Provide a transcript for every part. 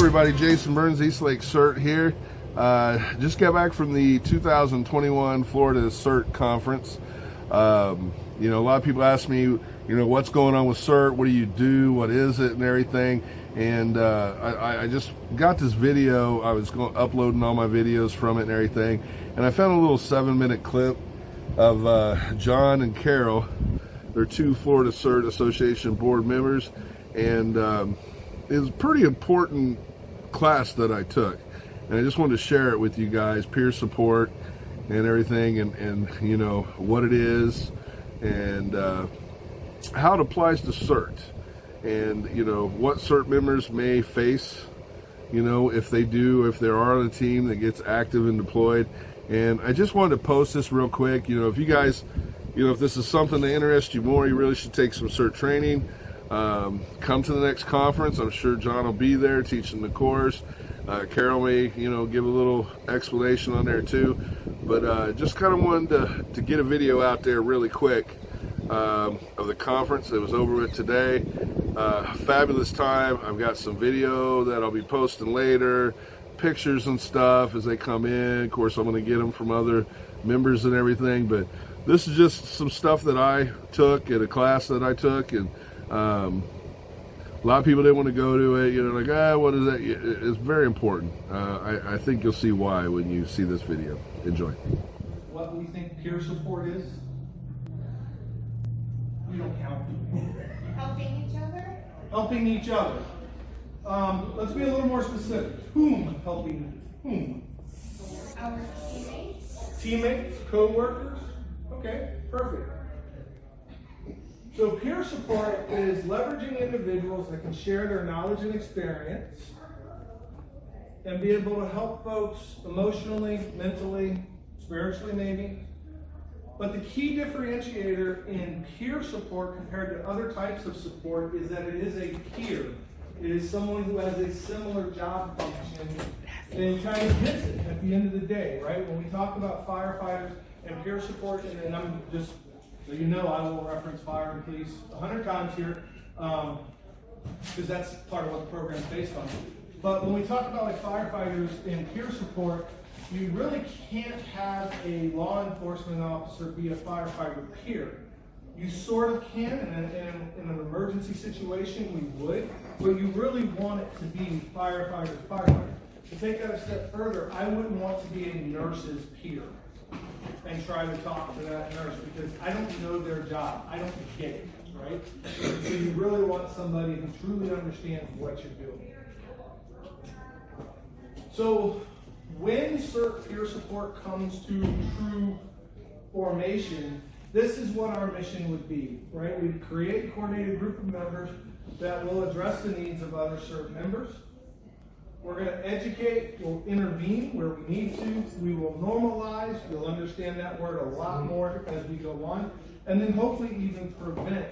everybody, Jason Burns, East Lake CERT here. Just got back from the 2021 Florida CERT conference. A lot of people ask me, what's going on with CERT? What do you do? What is it and everything? And I just got this video. I was uploading all my videos from it and everything. And I found a little 7-minute clip of John and Carol. They're two Florida CERT Association board members. And it was a pretty important class that I took. And I just wanted to share it with you guys, peer support and everything, and what it is, and how it applies to CERT, and what CERT members may face, if they are on a team that gets active and deployed. And I just wanted to post this real quick. If you guys, if this is something that interests you more, you really should take some CERT training. Come to the next conference. I'm sure John will be there teaching the course. Carol may, give a little explanation on there too. But just kind of wanted to get a video out there really quick of the conference that was over with today. Fabulous time. I've got some video that I'll be posting later, pictures and stuff as they come in. Of course, I'm going to get them from other members and everything. But this is just some stuff that I took at a class that I took, and a lot of people didn't want to go to it, what is that? It's very important. I think you'll see why when you see this video. Enjoy. What we think peer support is? We don't count people. Helping each other? Helping each other. Let's be a little more specific. Whom helping whom? Our teammates. Teammates, co-workers? Okay, perfect. So peer support is leveraging individuals that can share their knowledge and experience and be able to help folks emotionally, mentally, spiritually maybe. But the key differentiator in peer support compared to other types of support is that it is a peer. It is someone who has a similar job function and kind of gets it at the end of the day, right? When we talk about firefighters and peer support, and I'm just so I will reference fire and police 100 times here, because that's part of what the program is based on. But when we talk about firefighters and peer support, you really can't have a law enforcement officer be a firefighter peer. You sort of can, in an emergency situation we would, but you really want it to be firefighter. To take that a step further, I wouldn't want to be a nurse's peer and try to talk to that nurse because I don't know their job. I don't get it, right? So you really want somebody who truly understands what you're doing. So when CERT peer support comes to true formation, this is what our mission would be, right? We create a coordinated group of members that will address the needs of other CERT members. We're going to educate, we'll intervene where we need to, we will normalize, you'll understand that word a lot more as we go on, and then hopefully even prevent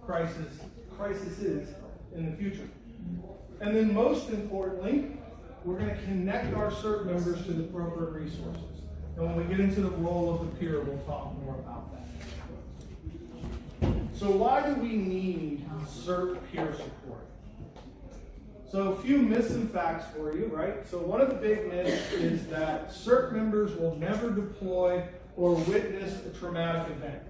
crises in the future. And then most importantly, we're going to connect our CERT members to the appropriate resources. And when we get into the role of the peer, we'll talk more about that. So why do we need CERT peer support? So a few myths and facts for you, right? So one of the big myths is that CERT members will never deploy or witness a traumatic event.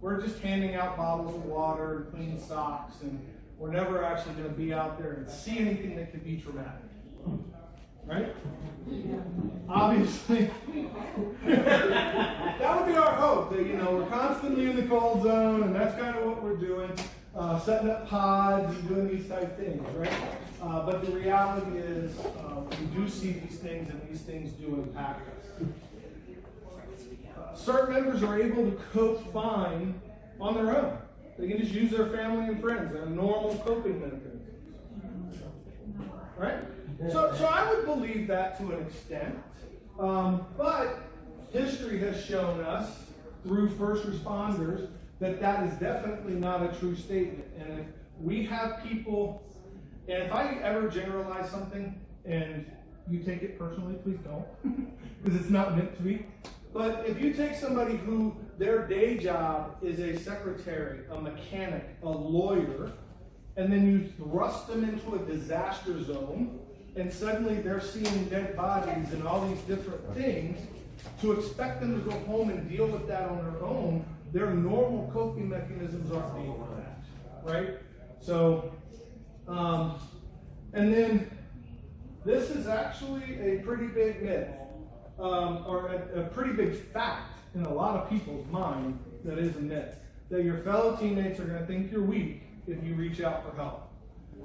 We're just handing out bottles of water and clean socks, and we're never actually going to be out there and see anything that could be traumatic. Right? Obviously, that would be our hope, that we're constantly in the cold zone, and that's kind of what we're doing, setting up pods and doing these type things, right? But the reality is, we do see these things, and these things do impact us. CERT members are able to cope fine on their own. They can just use their family and friends, their normal coping mechanisms. Right? So I would believe that to an extent, but history has shown us through first responders that is definitely not a true statement. And if we have people, and if I ever generalize something and you take it personally, please don't, because it's not meant to be. But if you take somebody who their day job is a secretary, a mechanic, a lawyer, and then you thrust them into a disaster zone and suddenly they're seeing dead bodies and all these different things, to expect them to go home and deal with that on their own, their normal coping mechanisms aren't being relaxed, right? So, and then this is actually a pretty big myth, or a pretty big fact in a lot of people's mind that is a myth, that your fellow teammates are going to think you're weak if you reach out for help.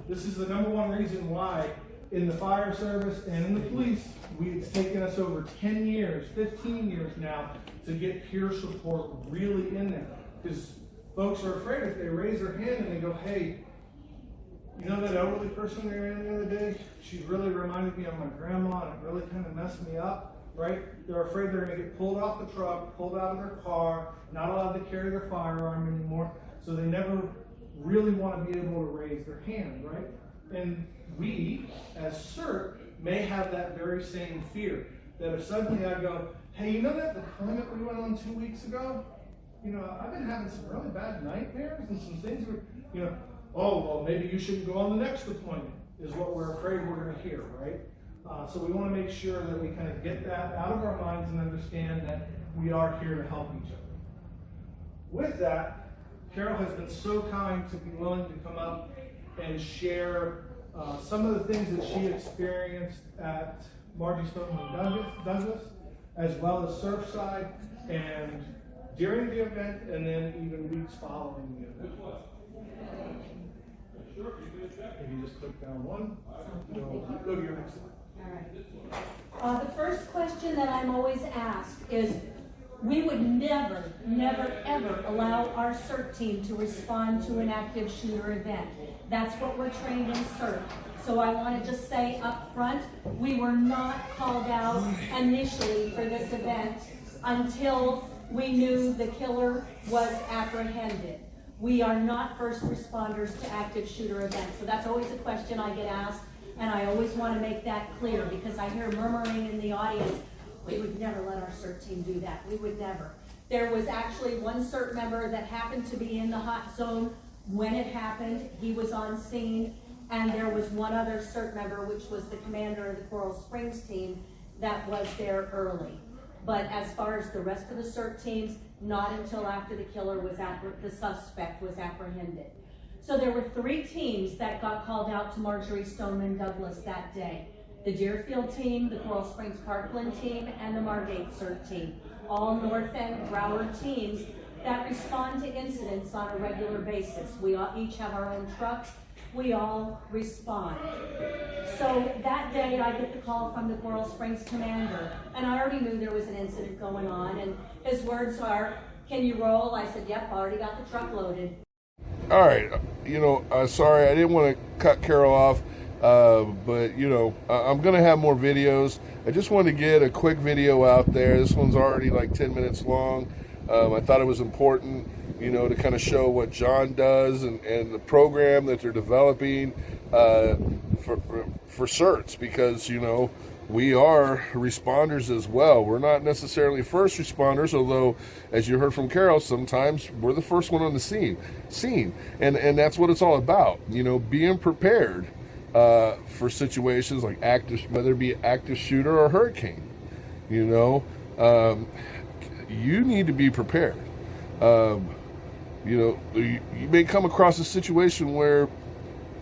This is the number one reason why in the fire service and in the police, it's taken us over 10 years, 15 years now to get peer support really in there. Because folks are afraid if they raise their hand and they go, hey, you know that elderly person they ran the other day? She really reminded me of my grandma and it really kind of messed me up, right? They're afraid they're going to get pulled off the truck, pulled out of their car, not allowed to carry their firearm anymore. So they never really want to be able to raise their hand, right? And we, as CERT, may have that very same fear. That if suddenly I go, hey, you know that deployment we went on 2 weeks ago? You know, I've been having some really bad nightmares and some things where, you know, oh, well, maybe you shouldn't go on the next deployment, is what we're afraid we're going to hear, right? So we want to make sure that we kind of get that out of our minds and understand that we are here to help each other. With that, Carol has been so kind to be willing to come up and share some of the things that she experienced at Marjory Stoneman Douglas, as well as Surfside, and during the event, and then even weeks following the event. If you just click down one, go to your next one. All right. The first question that I'm always asked is, we would never, ever allow our CERT team to respond to an active shooter event. That's what we're trained in CERT. So I want to just say up front, we were not called out initially for this event until we knew the killer was apprehended. We are not first responders to active shooter events. So that's always a question I get asked, and I always want to make that clear because I hear murmuring in the audience, we would never let our CERT team do that. We would never. There was actually one CERT member that happened to be in the hot zone when it happened. He was on scene, and there was one other CERT member, which was the commander of the Coral Springs team, that was there early. But as far as the rest of the CERT teams, not until after the killer was the suspect was apprehended. So there were 3 teams that got called out to Marjory Stoneman Douglas that day. The Deerfield team, the Coral Springs Parkland team, and the Margate CERT team. All North End Broward teams that respond to incidents on a regular basis. We all each have our own trucks. We all respond. So that day I get the call from the Coral Springs commander, and I already knew there was an incident going on, and his words are, can you roll? I said, yep, I already got the truck loaded. All right, sorry, I didn't want to cut Carol off, but, I'm going to have more videos. I just wanted to get a quick video out there. This one's already like 10 minutes long. I thought it was important, to kind of show what John does and the program that they're developing for CERTs, because, we are responders as well. We're not necessarily first responders, although, as you heard from Carol, sometimes we're the first one on the scene. And that's what it's all about, being prepared for situations like whether it be active shooter or hurricane. You need to be prepared. You may come across a situation where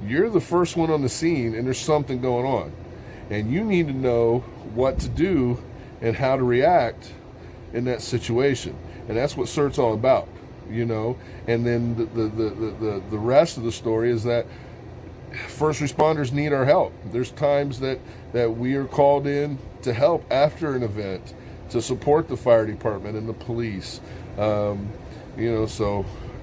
you're the first one on the scene and there's something going on, and you need to know what to do and how to react in that situation. And that's what CERT's all about, And then the rest of the story is that first responders need our help. There's times that we are called in to help after an event, to support the fire department and the police. So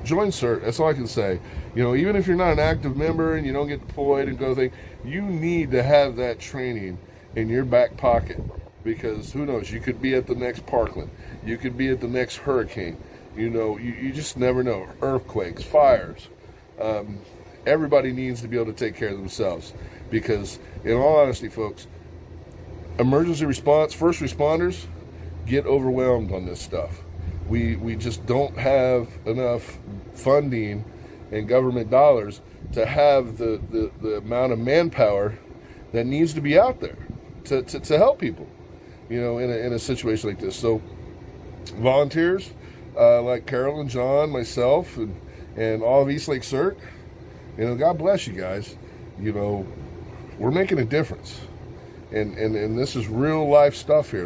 join CERT. That's all I can say. Even if you're not an active member and you don't get deployed and go think, you need to have that training in your back pocket, because who knows, you could be at the next Parkland, you could be at the next hurricane. You just never know. Earthquakes, fires. Everybody needs to be able to take care of themselves, because in all honesty, folks, emergency response, first responders get overwhelmed on this stuff. We just don't have enough funding and government dollars to have the amount of manpower that needs to be out there to help people, you know, in a situation like this. So volunteers like Carol and John, myself, and all of Eastlake CERT, you know, God bless you guys. You know, we're making a difference, and this is real life stuff here.